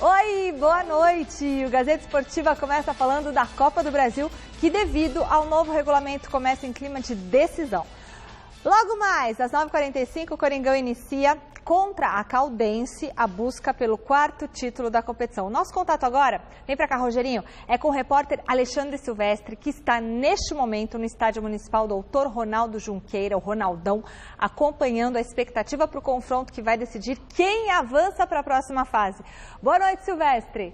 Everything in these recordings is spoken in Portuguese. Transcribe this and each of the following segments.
Oi, boa noite! O Gazeta Esportiva começa falando da Copa do Brasil, que devido ao novo regulamento começa em clima de decisão. Logo mais, às 9h45, o Coringão inicia contra a Caldense a busca pelo 4º título da competição. O nosso contato agora, vem pra cá, Rogerinho, é com o repórter Alexandre Silvestre, que está neste momento no Estádio Municipal Dr. Ronaldo Junqueira, o Ronaldão, acompanhando a expectativa para o confronto que vai decidir quem avança para a próxima fase. Boa noite, Silvestre.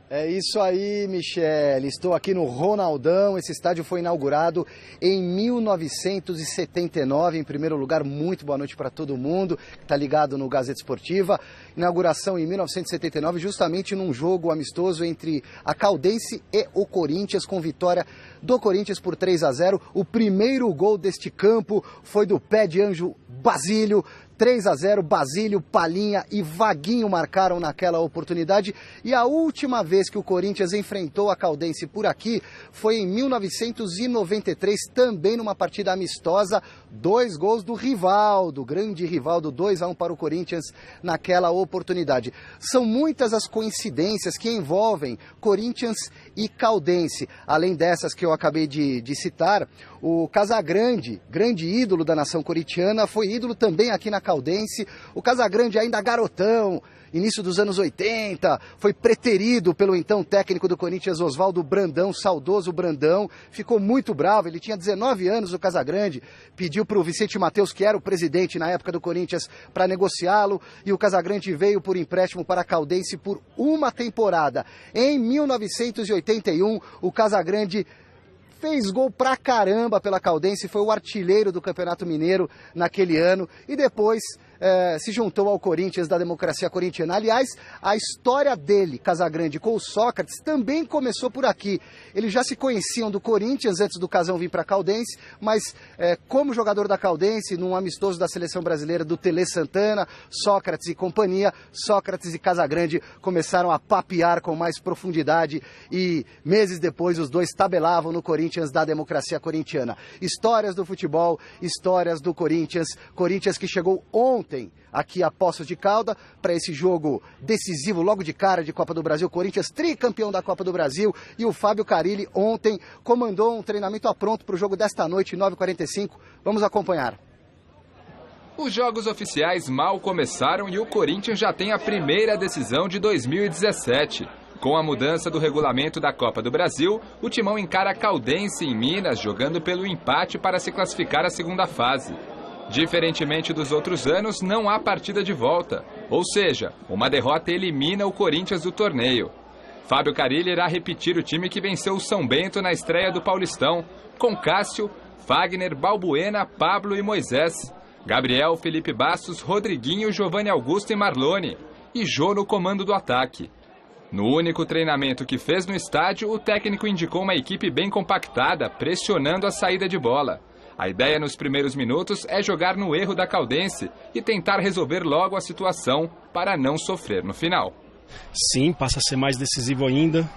É isso aí, Michele. Estou aqui no Ronaldão. Esse estádio foi inaugurado em 1979. Em primeiro lugar, muito boa noite para todo mundo que está ligado no Gazeta Esportiva. Inauguração em 1979, justamente num jogo amistoso entre a Caldense e o Corinthians, com vitória do Corinthians por 3-0. O primeiro gol deste campo foi do pé de anjo Basílio. 3-0, Basílio, Palinha e Vaguinho marcaram naquela oportunidade. E a última vez que o Corinthians enfrentou a Caldense por aqui foi em 1993, também numa partida amistosa. 2 gols do Rivaldo, grande Rivaldo, 2-1 para o Corinthians naquela oportunidade. São muitas as coincidências que envolvem Corinthians e Caldense. Além dessas que eu acabei de citar, o Casagrande, grande ídolo da nação corintiana, foi ídolo também aqui na Caldense. O Casagrande ainda garotão, início dos anos 80, foi preterido pelo então técnico do Corinthians, Oswaldo Brandão, saudoso Brandão. Ficou muito bravo, ele tinha 19 anos, o Casagrande, pediu para o Vicente Mateus, que era o presidente na época do Corinthians, para negociá-lo, e o Casagrande veio por empréstimo para a Caldense por uma temporada. Em 1981, o Casagrande fez gol pra caramba pela Caldense, foi o artilheiro do Campeonato Mineiro naquele ano e depois se juntou ao Corinthians da democracia corintiana. Aliás, a história dele, Casagrande, com o Sócrates também começou por aqui. Eles já se conheciam do Corinthians antes do Casão vir para a Caldense, mas como jogador da Caldense, num amistoso da seleção brasileira do Tele Santana, Sócrates e companhia, Sócrates e Casagrande começaram a papear com mais profundidade e meses depois os dois tabelavam no Corinthians da democracia corintiana. Histórias do futebol, histórias do Corinthians, Corinthians que chegou ontem aqui a Poços de Caldas para esse jogo decisivo logo de cara de Copa do Brasil. Corinthians tricampeão da Copa do Brasil, e o Fábio Carille ontem comandou um treinamento a pronto para o jogo desta noite, 9h45. Vamos acompanhar. Os jogos oficiais mal começaram e o Corinthians já tem a primeira decisão de 2017. Com a mudança do regulamento da Copa do Brasil, o Timão encara a Caldense em Minas, jogando pelo empate para se classificar à segunda fase. Diferentemente dos outros anos, não há partida de volta, ou seja, uma derrota elimina o Corinthians do torneio. Fábio Carille irá repetir o time que venceu o São Bento na estreia do Paulistão, com Cássio, Fagner, Balbuena, Pablo e Moisés, Gabriel, Felipe Bastos, Rodriguinho, Giovanni Augusto e Marlone, e Jô no comando do ataque. No único treinamento que fez no estádio, o técnico indicou uma equipe bem compactada, pressionando a saída de bola. A ideia nos primeiros minutos é jogar no erro da Caldense e tentar resolver logo a situação para não sofrer no final. Sim, passa a ser mais decisivo ainda.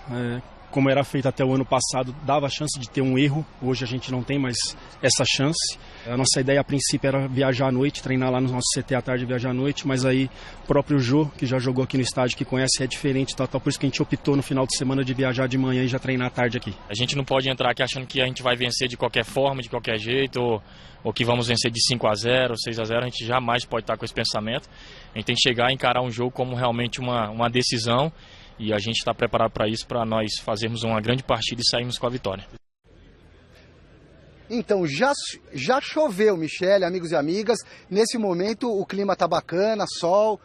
Como era feito até o ano passado, dava a chance de ter um erro. Hoje a gente não tem mais essa chance. A nossa ideia a princípio era viajar à noite, treinar lá no nosso CT à tarde e viajar à noite, mas aí o próprio Jô, que já jogou aqui no estádio, que conhece, é diferente, tal, por isso que a gente optou no final de semana de viajar de manhã e já treinar à tarde aqui. A gente não pode entrar aqui achando que a gente vai vencer de qualquer forma, de qualquer jeito, ou que vamos vencer de 5-0, 6-0, a gente jamais pode estar com esse pensamento. A gente tem que chegar e encarar um jogo como realmente uma decisão, e a gente está preparado para isso, para nós fazermos uma grande partida e sairmos com a vitória. Então, já choveu, Michele, amigos e amigas. Nesse momento o clima está bacana, sol,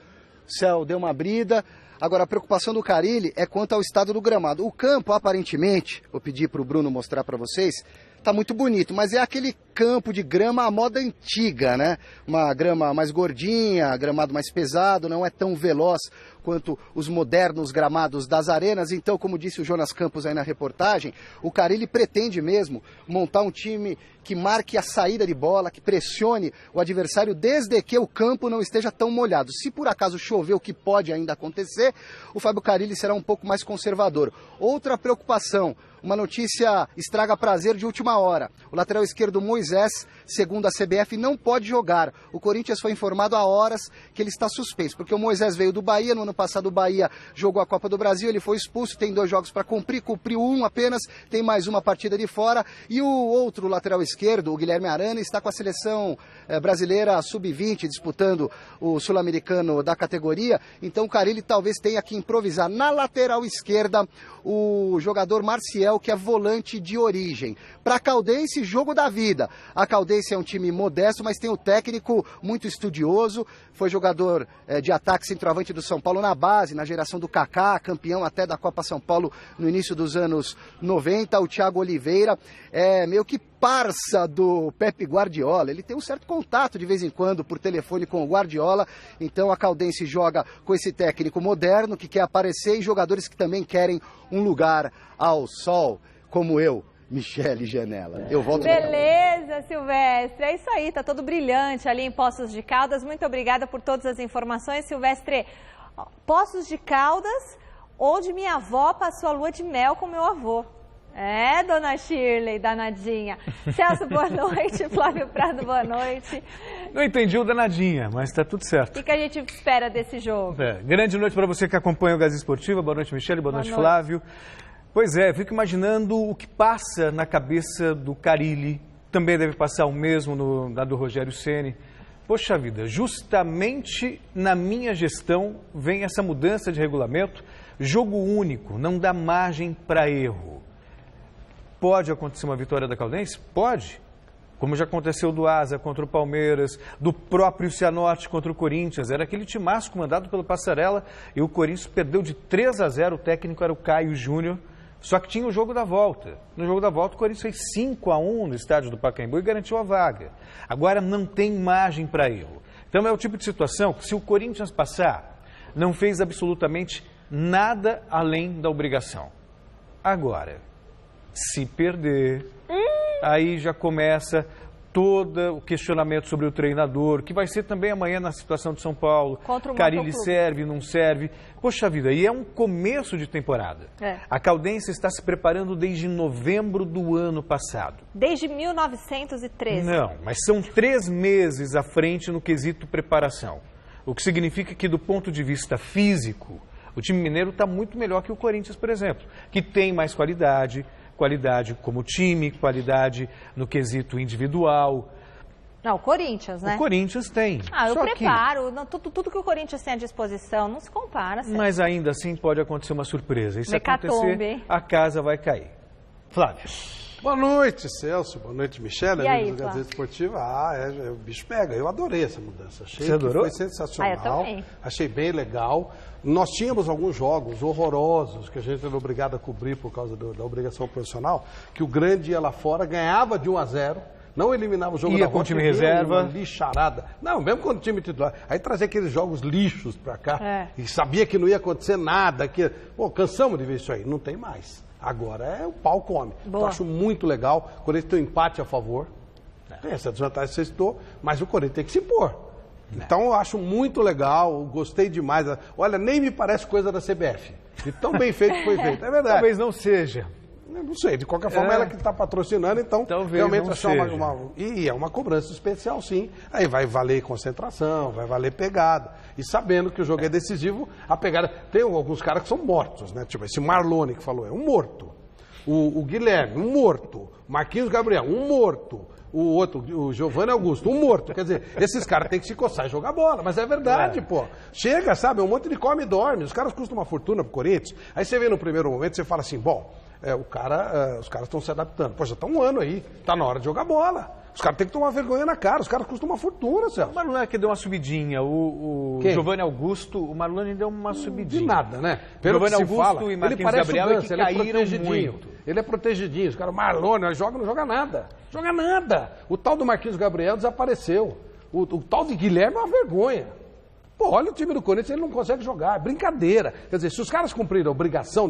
o céu deu uma brida. Agora, a preocupação do Carille é quanto ao estado do gramado. O campo, aparentemente, vou pedir para o Bruno mostrar para vocês, está muito bonito, mas é aquele campo de grama à moda antiga, né? Uma grama mais gordinha, gramado mais pesado, não é tão veloz quanto os modernos gramados das arenas. Então, como disse o Jonas Campos aí na reportagem, o Carille pretende mesmo montar um time que marque a saída de bola, que pressione o adversário desde que o campo não esteja tão molhado. Se por acaso chover, o que pode ainda acontecer, o Fábio Carille será um pouco mais conservador. Outra preocupação, uma notícia estraga prazer de última hora. O lateral esquerdo Moisés Moisés, segundo a CBF, não pode jogar. O Corinthians foi informado há horas que ele está suspenso, porque o Moisés veio do Bahia, no ano passado o Bahia jogou a Copa do Brasil, ele foi expulso, tem 2 jogos para cumprir, cumpriu 1 apenas, tem mais uma partida de fora, e o outro lateral esquerdo, o Guilherme Arana, está com a seleção brasileira sub-20, disputando o sul-americano da categoria, então o Carille talvez tenha que improvisar. Na lateral esquerda, o jogador Marcial, que é volante de origem. Para a Caldense, jogo da vida. A Caldense é um time modesto, mas tem o técnico muito estudioso, foi jogador de ataque centroavante do São Paulo na base, na geração do Kaká, campeão até da Copa São Paulo no início dos anos 90, o Thiago Oliveira é meio que parça do Pepe Guardiola, ele tem um certo contato de vez em quando por telefone com o Guardiola, então a Caldense joga com esse técnico moderno que quer aparecer e jogadores que também querem um lugar ao sol, como eu, Michele Janela. Eu volto. Beleza, Silvestre, é isso aí, tá todo brilhante ali em Poços de Caldas, muito obrigada por todas as informações, Silvestre. Poços de Caldas, onde minha avó passou a lua de mel com meu avô. É, dona Shirley, danadinha. Celso, boa noite. Flávio Prado, boa noite. Não entendi o danadinha, mas tá tudo certo. O que a gente espera desse jogo? Grande noite para você que acompanha o Gazeta Esportiva. Boa noite, Michele. Boa noite, Flávio. Pois é, fico imaginando o que passa na cabeça do Carille. Também deve passar o mesmo na do Rogério Ceni. Poxa vida, justamente na minha gestão vem essa mudança de regulamento. Jogo único, não dá margem para erro. Pode acontecer uma vitória da Caldense? Pode. Como já aconteceu do Asa contra o Palmeiras, do próprio Cianorte contra o Corinthians. Era aquele timaço comandado pelo Passarella e o Corinthians perdeu de 3-0. O técnico era o Caio Júnior, só que tinha o jogo da volta. No jogo da volta o Corinthians fez 5-1 no estádio do Pacaembu e garantiu a vaga. Agora não tem margem para erro. Então é o tipo de situação que se o Corinthians passar, não fez absolutamente nada além da obrigação. Agora, se perder, aí já começa todo o questionamento sobre o treinador, que vai ser também amanhã na situação de São Paulo. Carille serve, não serve. Poxa vida, e é um começo de temporada. A Caldense está se preparando desde novembro do ano passado. Desde 1913. Não, mas são 3 meses à frente no quesito preparação. O que significa que, do ponto de vista físico, o time mineiro está muito melhor que o Corinthians, por exemplo, que tem mais qualidade como time, qualidade no quesito individual. Não, o Corinthians, né? O Corinthians tem. Eu preparo. Tudo que o Corinthians tem à disposição não se compara. Certo? Mas ainda assim pode acontecer uma surpresa. E se acontecer, a casa vai cair. Flávio. Boa noite, Celso. Boa noite, Michele. Amigos do Gazeta Esportiva. O bicho pega. Eu adorei essa mudança. Achei Você adorou? Que foi sensacional. Eu também. Achei bem legal. Nós tínhamos alguns jogos horrorosos que a gente era obrigado a cobrir por causa da obrigação profissional, que o grande ia lá fora, ganhava de 1-0, não eliminava o jogo ia com o time reserva. Uma lixarada. Não, mesmo com o time titular. Aí trazia aqueles jogos lixos pra cá e sabia que não ia acontecer nada. Cansamos de ver isso aí. Não tem mais. Agora o pau come. Eu acho muito legal. O Corinthians tem um empate a favor. Tem essa desvantagem que você citou, mas o Corinthians tem que se impor. Então eu acho muito legal, gostei demais. Olha, nem me parece coisa da CBF. De tão bem feito que foi feito. É verdade. Talvez não seja. Eu não sei, de qualquer forma ela que está patrocinando, então talvez realmente achar E é uma cobrança especial, sim. Aí vai valer concentração, vai valer pegada. E sabendo que o jogo é decisivo, a pegada. Tem alguns caras que são mortos, né? Tipo esse Marlone que falou, é um morto. O Guilherme, um morto. Marquinhos Gabriel, um morto. O outro, o Giovanni Augusto, um morto. Quer dizer, esses caras têm que se coçar e jogar bola. Mas é verdade, pô. Chega, sabe? Um monte de come e dorme. Os caras custam uma fortuna pro Corinthians. Aí você vê no primeiro momento, você fala assim, os caras estão se adaptando. Pô, já está um ano aí. Tá na hora de jogar bola. Os caras têm que tomar vergonha na cara. Os caras custam uma fortuna, Celso. O Marlone que deu uma subidinha. O Giovanni Augusto, o Marlone deu uma subidinha. De nada, né? Pelo Giovanni que se Augusto fala, e Marquinhos Gabriel é que caíram muito. Ele é protegidinho. Os caras, Marlone, ele não joga nada. Joga nada. O tal do Marquinhos Gabriel desapareceu. O tal de Guilherme é uma vergonha. Pô, olha o time do Corinthians, ele não consegue jogar, é brincadeira. Quer dizer, se os caras cumprirem a obrigação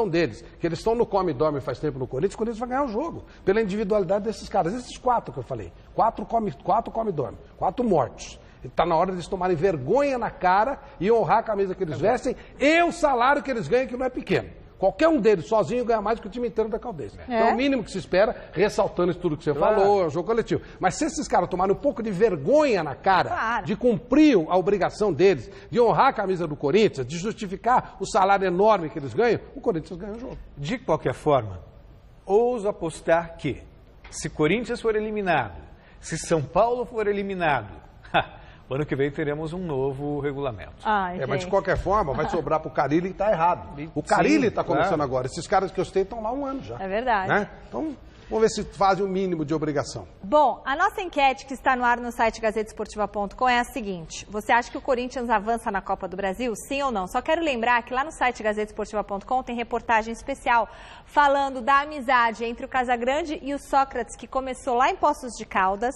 deles, que eles estão no come e dorme faz tempo no Corinthians, o Corinthians vai ganhar o jogo, pela individualidade desses caras. Esses 4 que eu falei, 4 come e dorme, 4 mortos. Está na hora de eles tomarem vergonha na cara e honrar a camisa que eles vestem e o salário que eles ganham, que não é pequeno. Qualquer um deles sozinho ganha mais do que o time inteiro da Caldense. Então é o mínimo que se espera, ressaltando isso tudo que você falou, é um jogo coletivo. Mas se esses caras tomarem um pouco de vergonha na cara, de cumprir a obrigação deles, de honrar a camisa do Corinthians, de justificar o salário enorme que eles ganham, o Corinthians ganha o jogo. De qualquer forma, ouso apostar que, se Corinthians for eliminado, se São Paulo for eliminado, o ano que vem teremos um novo regulamento. Mas de qualquer forma, vai sobrar pro Carille que tá errado. O Carille tá começando agora. Esses caras que eu citei estão lá 1 ano já. É verdade. Né? Então, vamos ver se fazem o mínimo de obrigação. Bom, a nossa enquete que está no ar no site gazetesportiva.com é a seguinte. Você acha que o Corinthians avança na Copa do Brasil? Sim ou não? Só quero lembrar que lá no site gazetesportiva.com tem reportagem especial falando da amizade entre o Casagrande e o Sócrates, que começou lá em Poços de Caldas.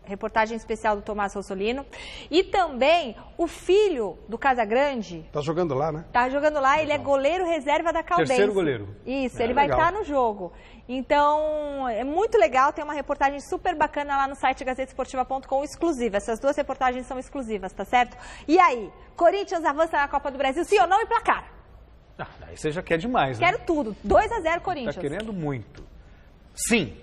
Reportagem especial do Tomás Rossolino. E também o filho do Casagrande. Tá jogando lá, né? Tá jogando lá, ele é goleiro reserva da Caldense. Terceiro goleiro. Isso, ele vai estar no jogo. Então, é muito legal, tem uma reportagem super bacana lá no site gazetesportiva.com, exclusiva. Essas 2 reportagens são exclusivas, tá certo? E aí, Corinthians avança na Copa do Brasil, sim ou não, e placar? Aí você já quer demais, né? Quero tudo. 2-0 Corinthians. Tá querendo muito. Sim.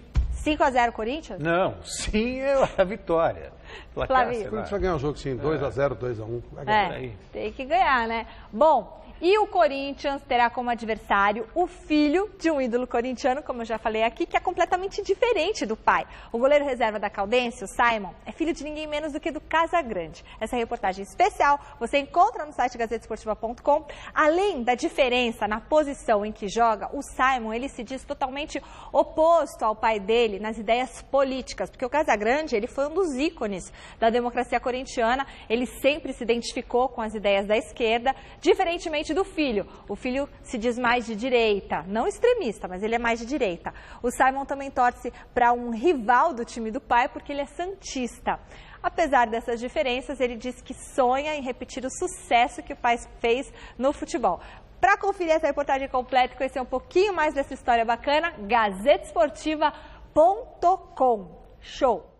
5-0 Corinthians? Não, sim é a vitória. Flávio. O Corinthians vai ganhar o jogo sim, 2-0, 2-1. Vai ganhar. Tem que ganhar, né? Bom, e o Corinthians terá como adversário o filho de um ídolo corintiano, como eu já falei aqui, que é completamente diferente do pai. O goleiro reserva da Caldense, o Simon, é filho de ninguém menos do que do Casagrande. Essa reportagem especial você encontra no site gazetesportiva.com. Além da diferença na posição em que joga, o Simon, ele se diz totalmente oposto ao pai dele nas ideias políticas, porque o Casagrande, ele foi um dos ícones da democracia corintiana, ele sempre se identificou com as ideias da esquerda, diferentemente do filho. O filho se diz mais de direita, não extremista, mas ele é mais de direita. O Simon também torce para um rival do time do pai, porque ele é santista. Apesar dessas diferenças, ele diz que sonha em repetir o sucesso que o pai fez no futebol. Para conferir essa reportagem completa e conhecer um pouquinho mais dessa história bacana, gazetesportiva.com. Show!